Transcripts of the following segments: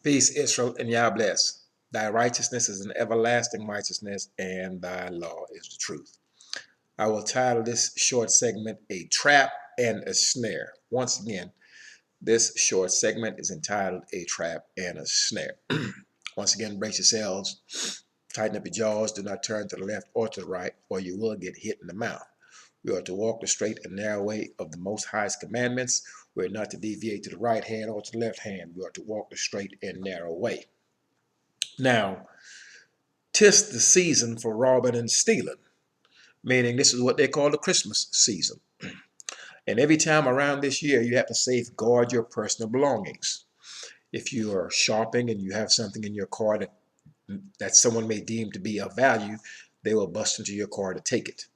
Peace, Israel, and Yah bless. Thy righteousness is an everlasting righteousness, and thy law is the truth. I will title this short segment, A Trap and a Snare. Once again, this short segment is entitled A Trap and a Snare. Once again, brace yourselves, tighten up your jaws, do not turn to the left or to the right, or you will get hit in the mouth. We are to walk the straight and narrow way of the Most High's commandments. We are not to deviate to the right hand or to the left hand. We are to walk the straight and narrow way. Now, 'tis the season for robbing and stealing, meaning this is what they call the Christmas season. And every time around this year, you have to safeguard your personal belongings. If you are shopping and you have something in your car that someone may deem to be of value, they will bust into your car to take it.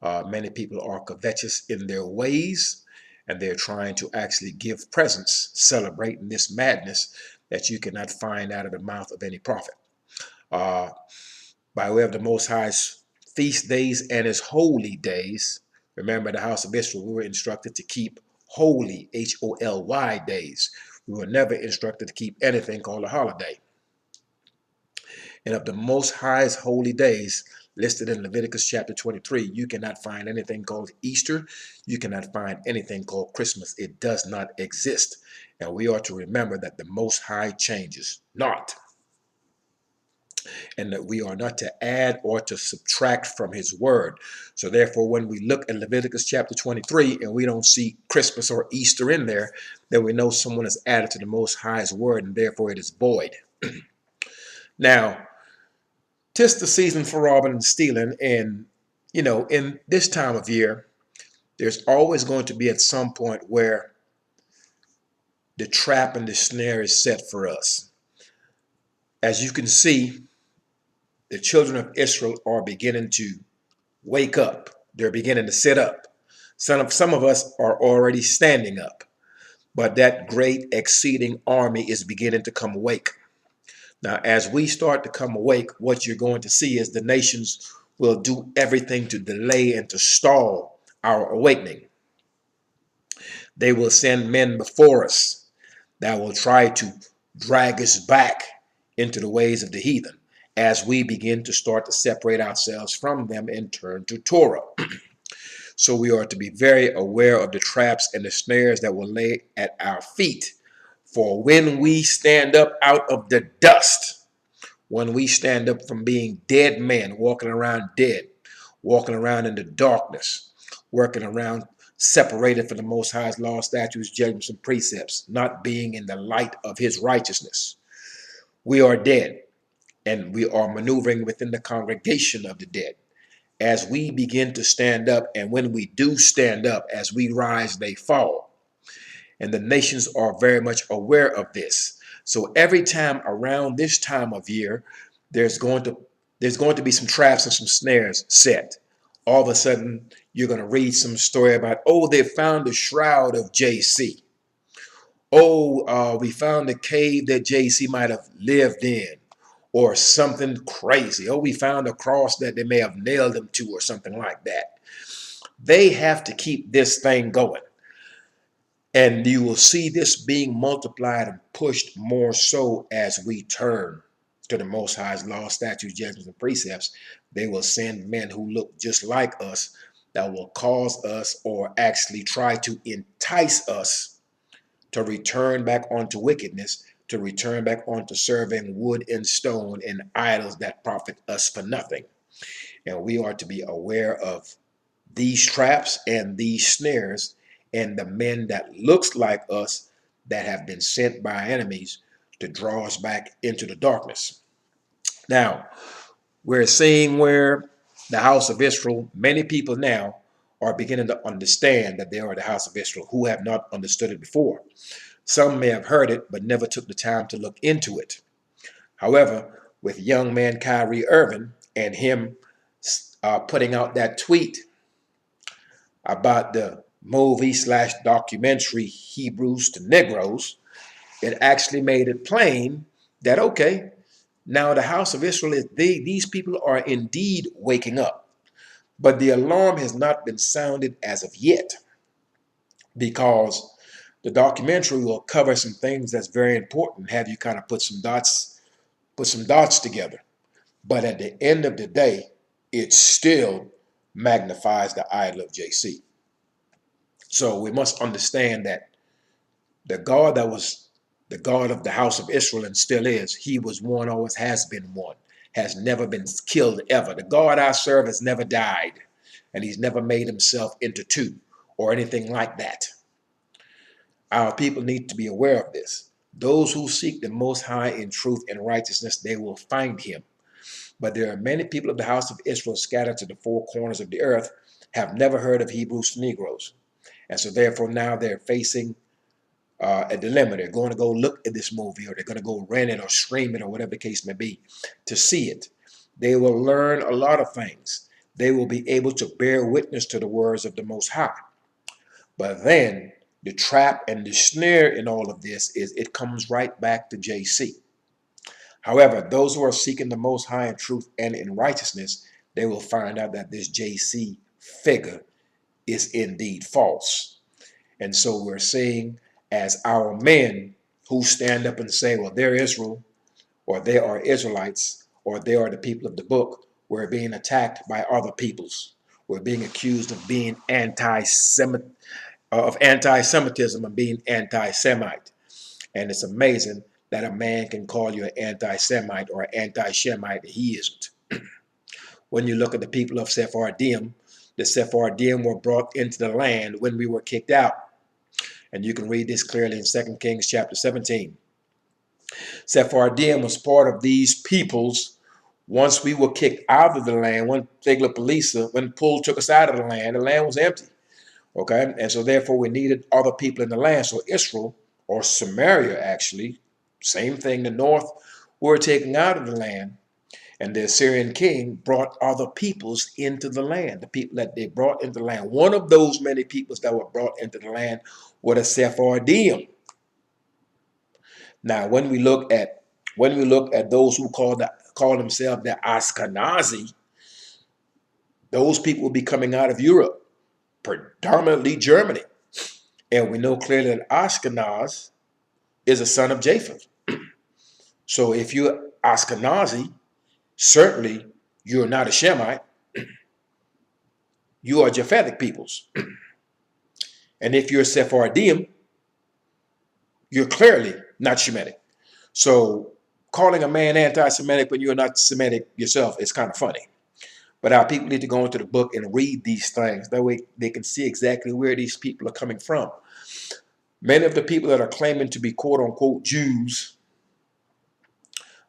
Many people are covetous in their ways, and they're trying to actually give presents, celebrating this madness that you cannot find out of the mouth of any prophet. Uh, by way of the Most High's feast days and his holy days. Remember, the house of Israel, we were instructed to keep holy, Holy days. We were never instructed to keep anything called a holiday. And of the Most High's holy days, listed in Leviticus chapter 23, you cannot find anything called Easter. You cannot find anything called Christmas. It does not exist. And we are to remember that the Most High changes not, and that we are not to add or to subtract from his word. So therefore, when we look at Leviticus chapter 23 and we don't see Christmas or Easter in there, then we know someone has added to the Most High's word, and therefore it is void. Now, 'tis the season for robbing and stealing, and in this time of year, there's always going to be at some point where the trap and the snare is set for us. As you can see, the children of Israel are beginning to wake up. They're beginning to sit up. Some of us are already standing up, but that great exceeding army is beginning to come awake. Now, as we start to come awake, what you're going to see is the nations will do everything to delay and to stall our awakening. They will send men before us that will try to drag us back into the ways of the heathen as we begin to start to separate ourselves from them and turn to Torah. So we are to be very aware of the traps and the snares that will lay at our feet. For when we stand up out of the dust, when we stand up from being dead men, walking around dead, walking around in the darkness, working around separated from the Most High's law, statutes, judgments, and precepts, not being in the light of his righteousness, we are dead, and we are maneuvering within the congregation of the dead. As we begin to stand up, and when we do stand up, as we rise, they fall. And the nations are very much aware of this. So every time around this time of year, there's going to be some traps and some snares set. All of a sudden, you're going to read some story about, oh, they found the shroud of JC. Oh, we found the cave that JC might have lived in, or something crazy. Oh, we found a cross that they may have nailed him to, or something like that. They have to keep this thing going. And you will see this being multiplied and pushed more so as we turn to the Most High's law, statutes, judgments, and precepts. They will send men who look just like us that will cause us, or actually try to entice us, to return back onto wickedness, to return back onto serving wood and stone and idols that profit us for nothing. And we are to be aware of these traps and these snares, and the men that looks like us that have been sent by our enemies to draw us back into the darkness. Now, we're seeing where the house of Israel, many people now are beginning to understand that they are the house of Israel who have not understood it before. Some may have heard it, but never took the time to look into it. However, with young man Kyrie Irving and him putting out that tweet about the movie / documentary Hebrews to Negroes, it actually made it plain that, okay, now the house of Israel, these people are indeed waking up. But the alarm has not been sounded as of yet, because The documentary will cover some things that's very important, have you kind of put some dots together. But at the end of the day, it still magnifies the idol of JC. So we must understand that the God that was the God of the house of Israel and still is, he was one, always has been one, has never been killed ever. The God I serve has never died, and he's never made himself into two or anything like that. Our people need to be aware of this. Those who seek the Most High in truth and righteousness, they will find him. But there are many people of the house of Israel scattered to the four corners of the earth, have never heard of Hebrews Negroes. And so therefore now they're facing a dilemma. They're going to go look at this movie, or they're going to go rent it or stream it or whatever the case may be to see it. They will learn a lot of things. They will be able to bear witness to the words of the Most High. But then the trap and the snare in all of this is it comes right back to JC. However, those who are seeking the Most High in truth and in righteousness, they will find out that this JC figure is indeed false. And so we're seeing, as our men who stand up and say, well, they're Israel, or they are Israelites, or they are the people of the book, we're being attacked by other peoples. We're being accused of being anti-Semitism and being anti-Semite. And it's amazing that a man can call you an anti-Semite or an anti-Shemite. He isn't. When you look at the people of Sephardim, the Sephardim were brought into the land when we were kicked out. And you can read this clearly in 2 Kings chapter 17. Sephardim was part of these peoples once we were kicked out of the land. When Tiglath-Pileser, when Pul took us out of the land was empty. Okay, and so therefore we needed other people in the land. So Israel, or Samaria actually, same thing, the north were taken out of the land, and the Assyrian king brought other peoples into the land, the people that they brought into the land. One of those many peoples that were brought into the land were the Sephardim. Now, when we look at those who call themselves the Ashkenazi, those people will be coming out of Europe, predominantly Germany. And we know clearly that Ashkenaz is a son of Japheth. So if you're Ashkenazi, certainly you're not a Shemite. You are Japhetic peoples. And if you're Sephardim, you're clearly not Shemitic. So calling a man anti-Semitic when you're not Semitic yourself is kind of funny. But our people need to go into the book and read these things. That way they can see exactly where these people are coming from. Many of the people that are claiming to be quote-unquote Jews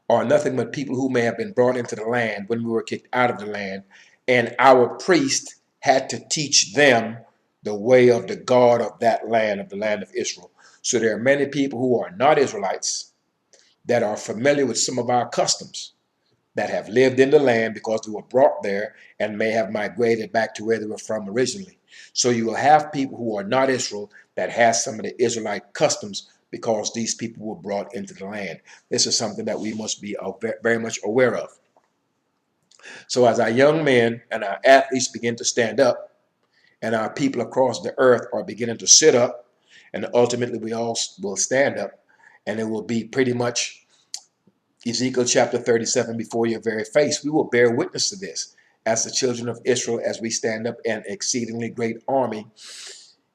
are nothing but people who may have been brought into the land when we were kicked out of the land, and our priest had to teach them the way of the God of that land, of the land of Israel. So there are many people who are not Israelites that are familiar with some of our customs, that have lived in the land because they were brought there and may have migrated back to where they were from originally. So you will have people who are not Israel that has some of the Israelite customs because these people were brought into the land. This is something that we must be very much aware of. So as our young men and our athletes begin to stand up, and our people across the earth are beginning to sit up, and ultimately we all will stand up, and it will be pretty much Ezekiel chapter 37 before your very face. We will bear witness to this as the children of Israel, as we stand up an exceedingly great army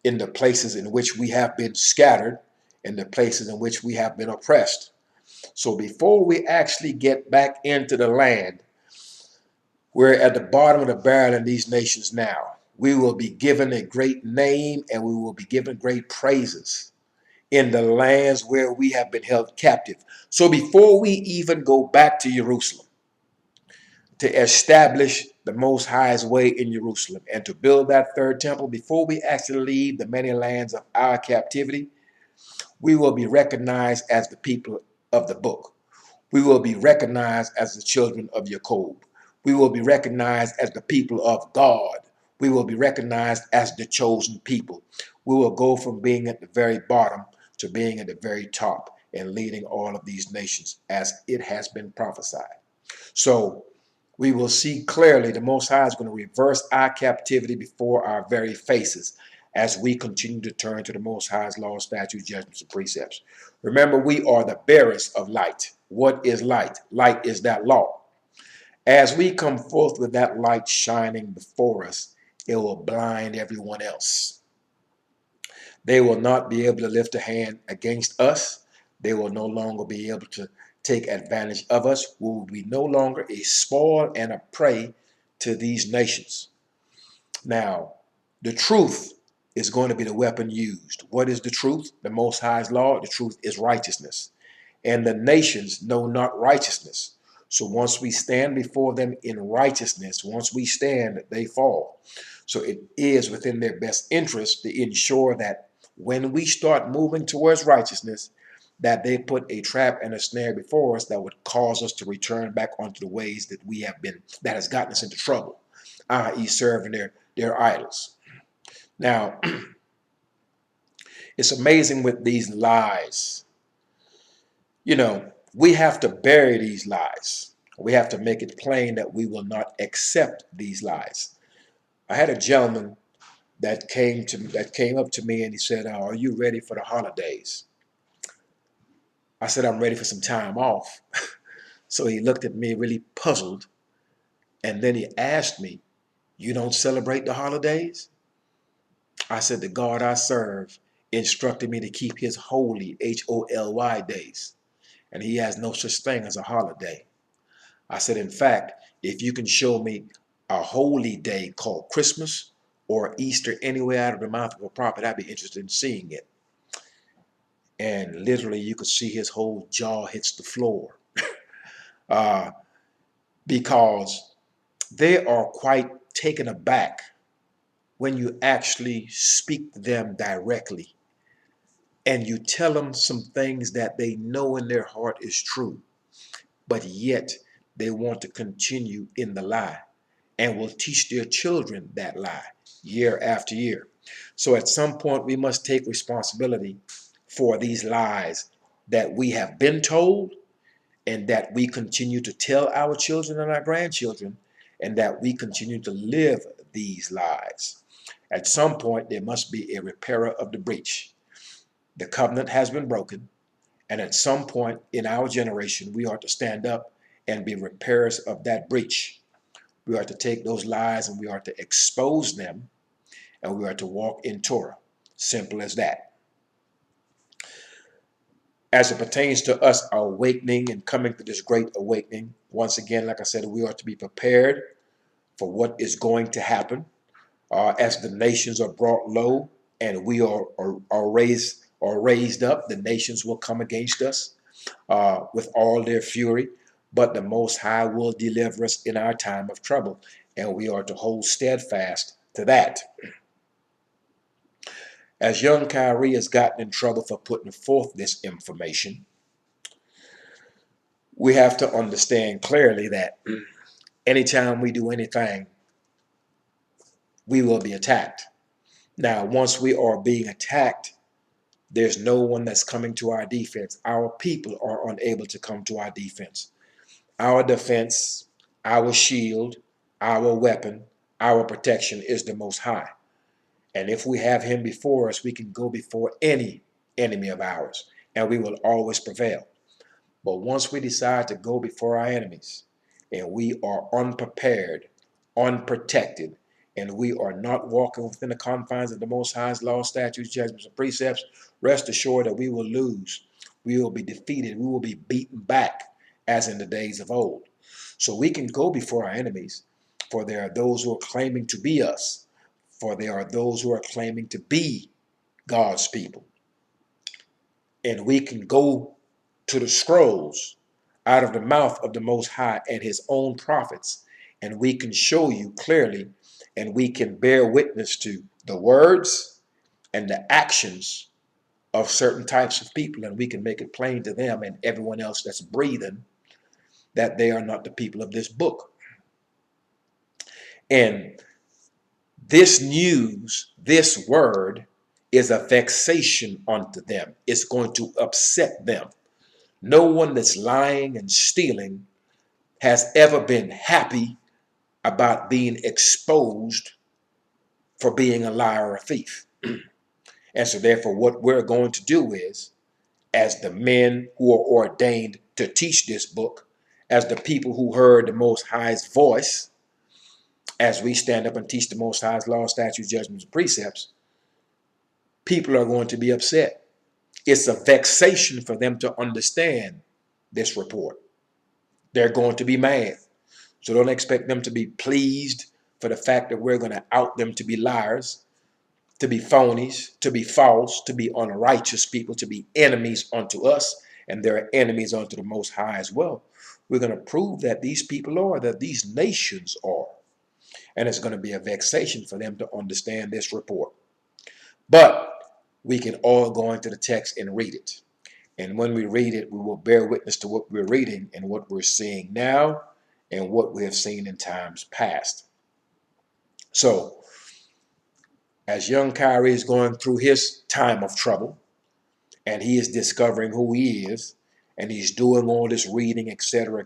in the places in which we have been scattered, in the places in which we have been oppressed. So before we actually get back into the land, we're at the bottom of the barrel in these nations now. We will be given a great name, and we will be given great praises in the lands where we have been held captive. So before we even go back to Jerusalem to establish the Most High's way in Jerusalem and to build that third temple, before we actually leave the many lands of our captivity, we will be recognized as the people of the book. We will be recognized as the children of Jacob. We will be recognized as the people of God. We will be recognized as the chosen people. We will go from being at the very bottom to being at the very top and leading all of these nations as it has been prophesied. So we will see clearly the Most High is going to reverse our captivity before our very faces. as we continue to turn to the Most High's law, statutes, judgments, and precepts. Remember, we are the bearers of light. What is light? Light is that law. As we come forth with that light shining before us, it will blind everyone else. They will not be able to lift a hand against us. They will no longer be able to take advantage of us. We will be no longer a spoil and a prey to these nations. Now, the truth is going to be the weapon used. What is the truth? The Most High's law. The truth is righteousness. And the nations know not righteousness. So once we stand before them in righteousness, once we stand, they fall. So it is within their best interest to ensure that when we start moving towards righteousness, that they put a trap and a snare before us that would cause us to return back onto the ways that we have been, that has gotten us into trouble, i.e. serving their idols. Now, it's amazing with these lies. You know, we have to bury these lies. We have to make it plain that we will not accept these lies. I had a gentleman that came up to me and he said, "Are you ready for the holidays?" I said, "I'm ready for some time off." So he looked at me really puzzled, and then he asked me, "You don't celebrate the holidays?" I said, "The God I serve instructed me to keep his holy, HOLY days, and he has no such thing as a holiday." I said, "In fact, if you can show me a holy day called Christmas or Easter anywhere out of the mouth of a prophet, I'd be interested in seeing it." And literally, you could see his whole jaw hits the floor uh, because they are quite taken aback when you actually speak to them directly and you tell them some things that they know in their heart is true, but yet they want to continue in the lie and will teach their children that lie year after year. So at some point, we must take responsibility for these lies that we have been told and that we continue to tell our children and our grandchildren, and that we continue to live these lies. At some point, there must be a repairer of the breach. The covenant has been broken, and at some point in our generation, we are to stand up and be repairers of that breach. We are to take those lies and we are to expose them, and we are to walk in Torah. Simple as that. As it pertains to us awakening and coming to this great awakening, once again, like I said, we are to be prepared for what is going to happen as the nations are brought low and we are raised up. The nations will come against us with all their fury, but the Most High will deliver us in our time of trouble, and we are to hold steadfast to that. As young Kyrie has gotten in trouble for putting forth this information, we have to understand clearly that anytime we do anything, we will be attacked. Now, once we are being attacked, there's no one that's coming to our defense. Our people are unable to come to our defense. Our defense, our shield, our weapon, our protection is the Most High. And if we have him before us, we can go before any enemy of ours, and we will always prevail. But once we decide to go before our enemies, and we are unprepared, unprotected, and we are not walking within the confines of the Most High's law, statutes, judgments, and precepts, rest assured that we will lose. We will be defeated. We will be beaten back as in the days of old. So we can go before our enemies, for there are those who are claiming to be us, for there are those who are claiming to be God's people. And we can go to the scrolls out of the mouth of the Most High and his own prophets, and we can show you clearly, and we can bear witness to the words and the actions of certain types of people, and we can make it plain to them and everyone else that's breathing that they are not the people of this book. And this news, this word, is a vexation unto them. It's going to upset them. No one that's lying and stealing has ever been happy about being exposed for being a liar or a thief. And so therefore what we're going to do is, as the men who are ordained to teach this book, as the people who heard the Most High's voice, as we stand up and teach the Most High's law, statutes, judgments, and precepts, people are going to be upset. It's a vexation for them to understand this report. They're going to be mad. So don't expect them to be pleased for the fact that we're going to out them to be liars, to be phonies, to be false, to be unrighteous people, to be enemies unto us, and they're enemies unto the Most High as well. We're going to prove that these people are, that these nations are. And it's going to be a vexation for them to understand this report. But we can all go into the text and read it. And when we read it, we will bear witness to what we're reading and what we're seeing now and what we have seen in times past. So, as young Kyrie is going through his time of trouble, and he is discovering who he is, and he's doing all this reading, etc.,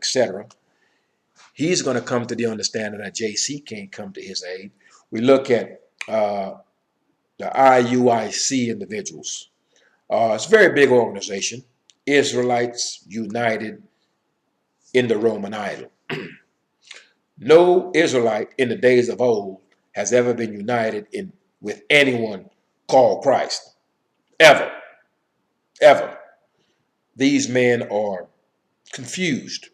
he's going to come to the understanding that JC can't come to his aid. We look at the IUIC individuals. It's a very big organization. Israelites United in the Roman idol. No Israelite in the days of old has ever been united with anyone called Christ. Ever. Ever. These men are confused.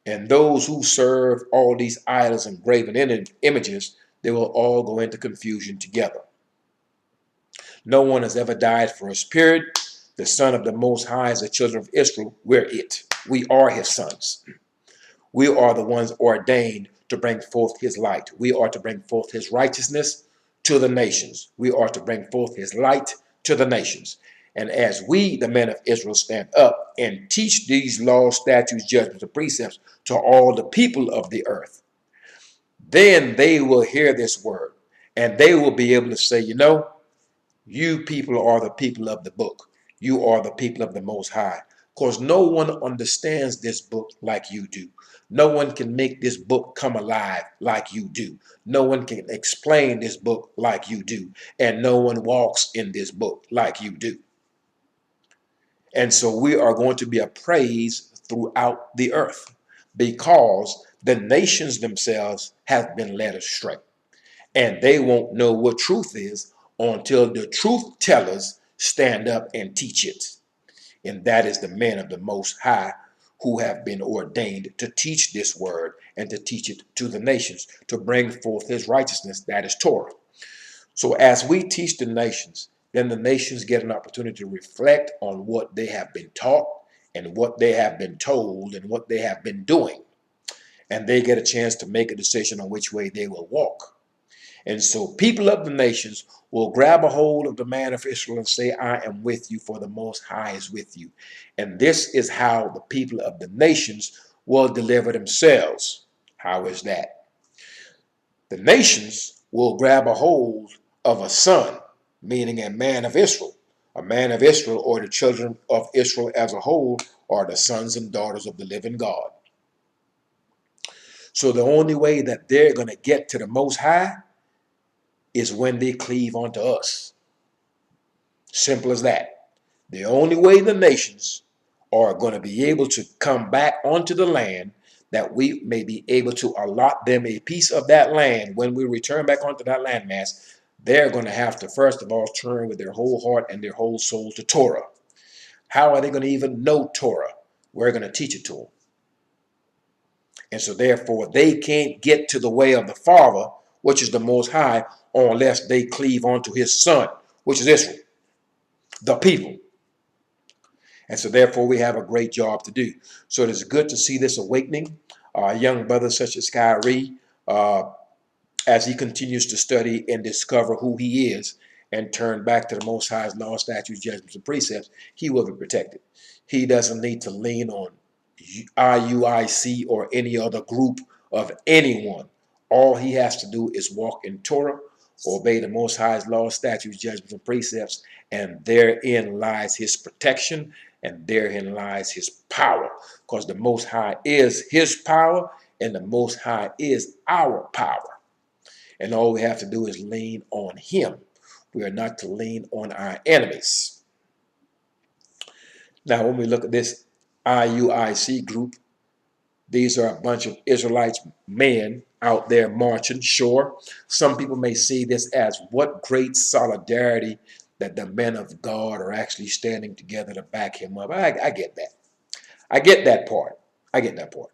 And those who serve all these idols and graven images, they will all go into confusion together. No one has ever died for a spirit. The Son of the Most High is the children of Israel. We're it. We are his sons. We are the ones ordained to bring forth his light. We are to bring forth his righteousness to the nations. We are to bring forth his light to the nations. And as we, the men of Israel, stand up and teach these laws, statutes, judgments, and precepts to all the people of the earth, then they will hear this word and they will be able to say, you know, you people are the people of the book. You are the people of the Most High. Because no one understands this book like you do. No one can make this book come alive like you do. No one can explain this book like you do. And no one walks in this book like you do. And so we are going to be appraised throughout the earth because the nations themselves have been led astray. And they won't know what truth is until the truth tellers stand up and teach it. And that is the men of the Most High who have been ordained to teach this word and to teach it to the nations, to bring forth his righteousness, that is Torah. So as we teach the nations, then the nations get an opportunity to reflect on what they have been taught and what they have been told and what they have been doing. And they get a chance to make a decision on which way they will walk. And so people of the nations will grab a hold of the man of Israel and say, I am with you, for the Most High is with you. And this is how the people of the nations will deliver themselves. How is that? The nations will grab a hold of a son, meaning a man of Israel. A man of Israel, or the children of Israel as a whole, are the sons and daughters of the living God. So the only way that they're going to get to the Most High is when they cleave unto us. Simple as that. The only way the nations are going to be able to come back onto the land, that we may be able to allot them a piece of that land when we return back onto that landmass, they're going to have to first of all turn with their whole heart and their whole soul to Torah. How are they going to even know Torah? We're going to teach it to them. And so therefore they can't get to the way of the Father, which is the Most High, unless they cleave onto his Son, which is Israel, the people. And so therefore we have a great job to do. So it is good to see this awakening. Young brothers such as Kyrie, as he continues to study and discover who he is and turn back to the Most High's law, statutes, judgments, and precepts, he will be protected. He doesn't need to lean on IUIC or any other group of anyone. All he has to do is walk in Torah, obey the Most High's law, statutes, judgments, and precepts, and therein lies his protection, and therein lies his power, because the Most High is his power, and the Most High is our power. And all we have to do is lean on him. We are not to lean on our enemies. Now, when we look at this IUIC group, these are a bunch of Israelites men out there marching. Sure, some people may see this as what great solidarity that the men of God are actually standing together to back him up. I get that. I get that part. I get that part.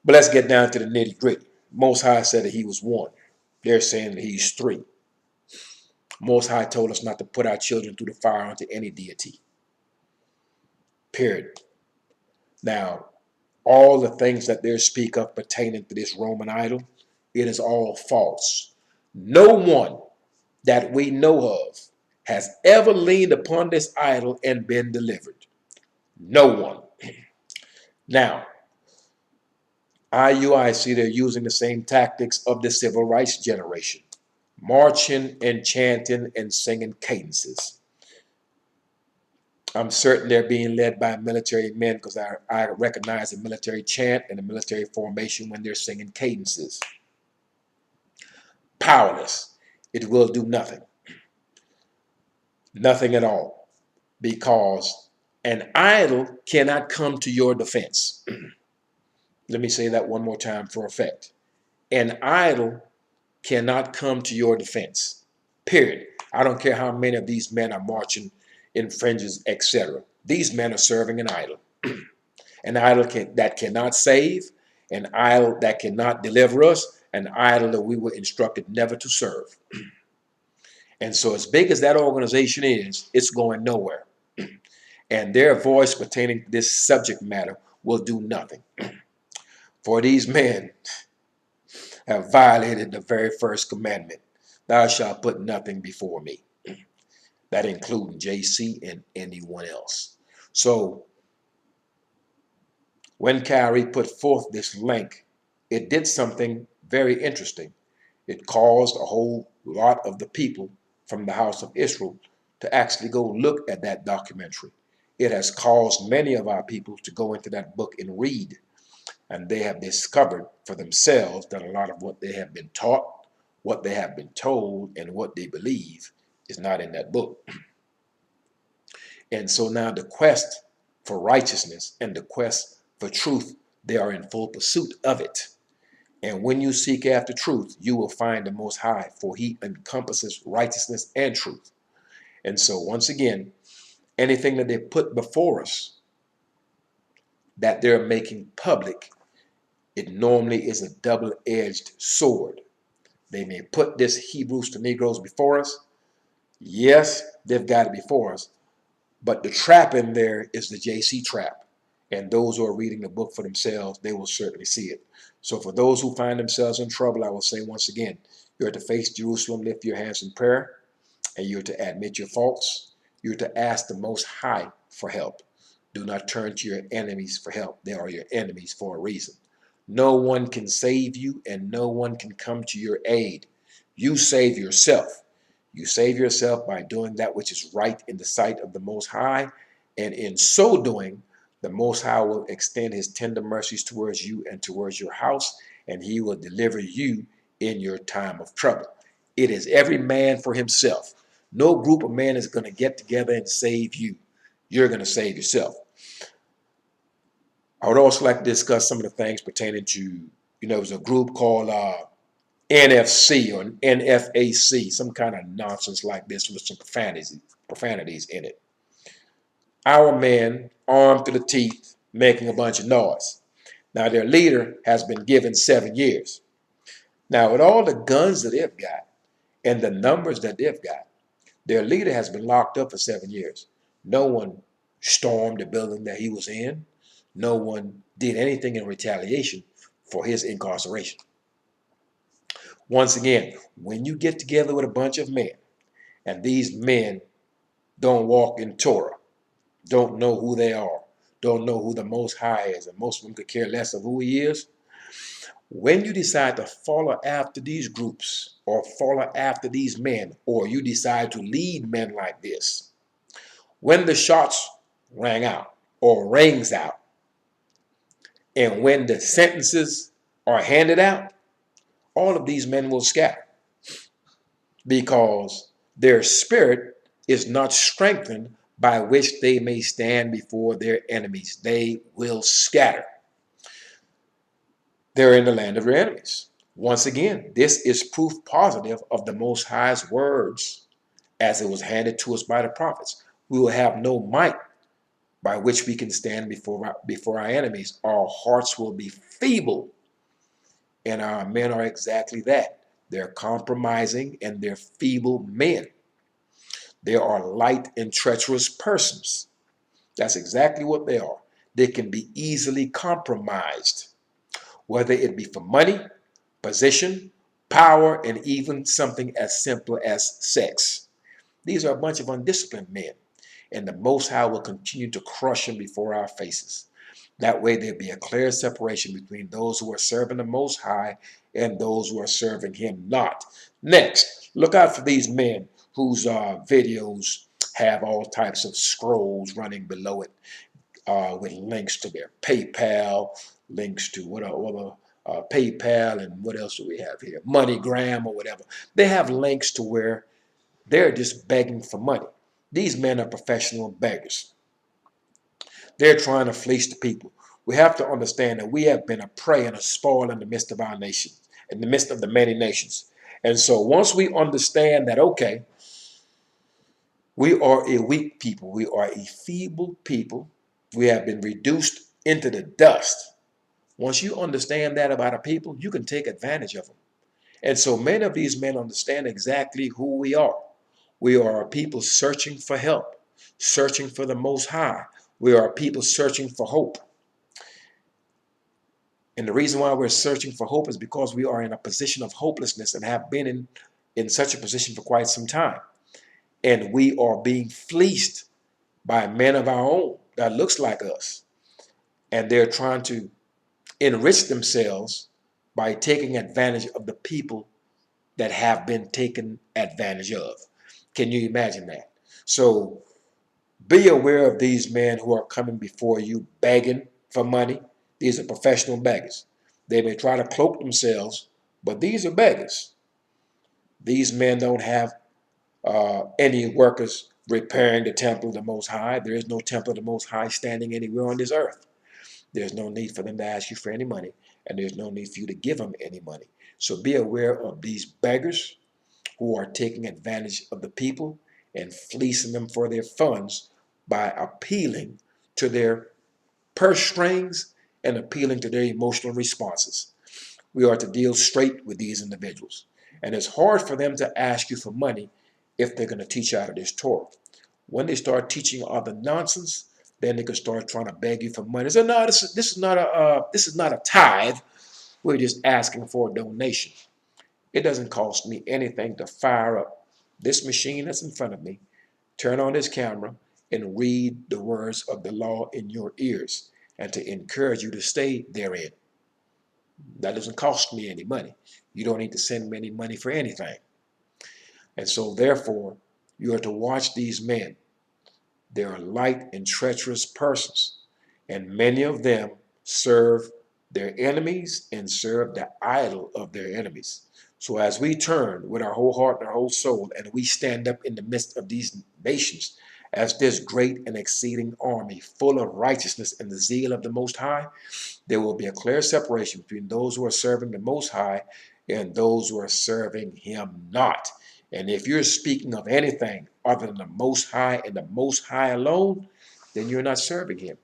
But let's get down to the nitty gritty. Most High said that he was one. They're saying that he's three. Most High told us not to put our children through the fire unto any deity. Period. Now, all the things that they speak of pertaining to this Roman idol, it is all false. No one that we know of has ever leaned upon this idol and been delivered. No one. Now, IUIC, they're using the same tactics of the civil rights generation, marching and chanting and singing cadences. I'm certain they're being led by military men because I recognize the military chant and the military formation when they're singing cadences. Powerless. It will do nothing. Nothing at all. Because an idol cannot come to your defense. Let me say that one more time for effect. An idol cannot come to your defense. Period. I don't care how many of these men are marching in fringes, etc. These men are serving an idol. An idol that cannot save, an idol that cannot deliver us, an idol that we were instructed never to serve. And so as big as that organization is, it's going nowhere. And their voice pertaining to this subject matter will do nothing. For these men have violated the very first commandment. Thou shalt put nothing before me. That includes JC and anyone else. So when Kyrie put forth this link, it did something very interesting. It caused a whole lot of the people from the house of Israel to actually go look at that documentary. It has caused many of our people to go into that book and read. And they have discovered for themselves that a lot of what they have been taught, what they have been told, and what they believe is not in that book. And so now the quest for righteousness and the quest for truth, they are in full pursuit of it. And when you seek after truth, you will find the Most High, for he encompasses righteousness and truth. And so once again, anything that they put before us that they're making public, it normally is a double-edged sword. They may put this Hebrews to Negroes before us. Yes, they've got it before us. But the trap in there is the JC trap. And those who are reading the book for themselves, they will certainly see it. So for those who find themselves in trouble, I will say once again, you're to face Jerusalem, lift your hands in prayer, and you're to admit your faults. You're to ask the Most High for help. Do not turn to your enemies for help. They are your enemies for a reason. No one can save you, and no one can come to your aid. You save yourself. You save yourself by doing that which is right in the sight of the Most High, and in so doing, the Most High will extend his tender mercies towards you and towards your house, and he will deliver you in your time of trouble. It is every man for himself. No group of men is going to get together and save you. You're going to save yourself. I would also like to discuss some of the things pertaining to, there was a group called NFC or NFAC, some kind of nonsense like this with some profanities in it. Our men, armed to the teeth, making a bunch of noise. Now, their leader has been given 7 years. Now, with all the guns that they've got and the numbers that they've got, their leader has been locked up for 7 years. No one stormed the building that he was in. No one did anything in retaliation for his incarceration. Once again, when you get together with a bunch of men, and these men don't walk in Torah, don't know who they are, don't know who the Most High is, and most of them could care less of who he is, when you decide to follow after these groups or follow after these men, or you decide to lead men like this, when the shots rang out or rings out, and when the sentences are handed out, all of these men will scatter because Their spirit is not strengthened, by which they may stand before their enemies. They will scatter. They're in the land of their enemies. Once again, this is proof positive of the Most High's words as it was handed to us by the prophets. We will have no might by which we can stand before our enemies. Our hearts will be feeble, and our men are exactly that. They're compromising and they're feeble men. They are light and treacherous persons. That's exactly what they are. They can be easily compromised, whether it be for money, position, power, and even something as simple as sex. These are a bunch of undisciplined men, and the Most High will continue to crush them before our faces. That way, there'll be a clear separation between those who are serving the Most High and those who are serving Him not. Next, look out for these men whose videos have all types of scrolls running below it with links to their PayPal, links to what other PayPal, and what else do we have here? MoneyGram or whatever. They have links to where they're just begging for money. These men are professional beggars. They're trying to fleece the people. We have to understand that we have been a prey and a spoil in the midst of our nation, in the midst of the many nations. And so once we understand that, okay, we are a weak people, we are a feeble people, we have been reduced into the dust. Once you understand that about a people, you can take advantage of them. And so many of these men understand exactly who we are. We are a people searching for help, searching for the Most High. We are a people searching for hope. And the reason why we're searching for hope is because we are in a position of hopelessness and have been in such a position for quite some time. And we are being fleeced by men of our own that looks like us. And they're trying to enrich themselves by taking advantage of the people that have been taken advantage of. Can you imagine that? So be aware of these men who are coming before you begging for money. These are professional beggars. They may try to cloak themselves, but these are beggars. These men don't have any workers repairing the temple of the Most High. There is no temple of the Most High standing anywhere on this earth. There's no need for them to ask you for any money, and there's no need for you to give them any money. So be aware of these beggars who are taking advantage of the people and fleecing them for their funds by appealing to their purse strings and appealing to their emotional responses. We are to deal straight with these individuals. And it's hard for them to ask you for money if they're going to teach out of this Torah. When they start teaching other nonsense, then they can start trying to beg you for money. So no, this is not a tithe. We're just asking for a donation. It doesn't cost me anything to fire up this machine that's in front of me, turn on this camera, and read the words of the law in your ears, and to encourage you to stay therein. That doesn't cost me any money. You don't need to send me any money for anything. And so therefore, you are to watch these men. They are light and treacherous persons, and many of them serve their enemies and serve the idol of their enemies. So as we turn with our whole heart and our whole soul, and we stand up in the midst of these nations as this great and exceeding army full of righteousness and the zeal of the Most High, there will be a clear separation between those who are serving the Most High and those who are serving Him not. And if you're speaking of anything other than the Most High and the Most High alone, then you're not serving Him.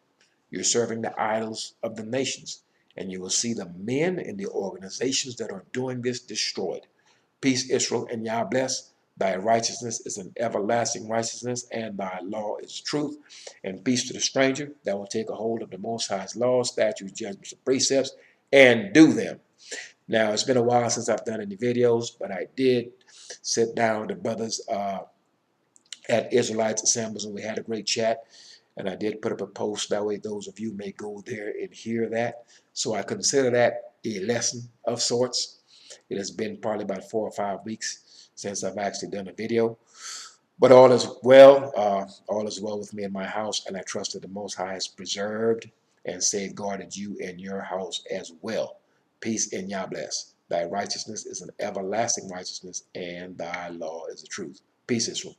You're serving the idols of the nations. And you will see the men and the organizations that are doing this destroyed. Peace, Israel, and Yah bless. Thy righteousness is an everlasting righteousness, and thy law is truth. And peace to the stranger that will take a hold of the Most High's laws, statutes, judgments, and precepts, and do them. Now, it's been a while since I've done any videos, but I did sit down with the brothers at Israelites Assemblies, and we had a great chat. And I did put up a post. That way, those of you may go there and hear that. So I consider that a lesson of sorts. It has been probably about 4 or 5 weeks since I've actually done a video. But all is well. All is well with me in my house, and I trust that the Most High has preserved and safeguarded you and your house as well. Peace and Yah bless. Thy righteousness is an everlasting righteousness, and thy law is the truth. Peace, Israel.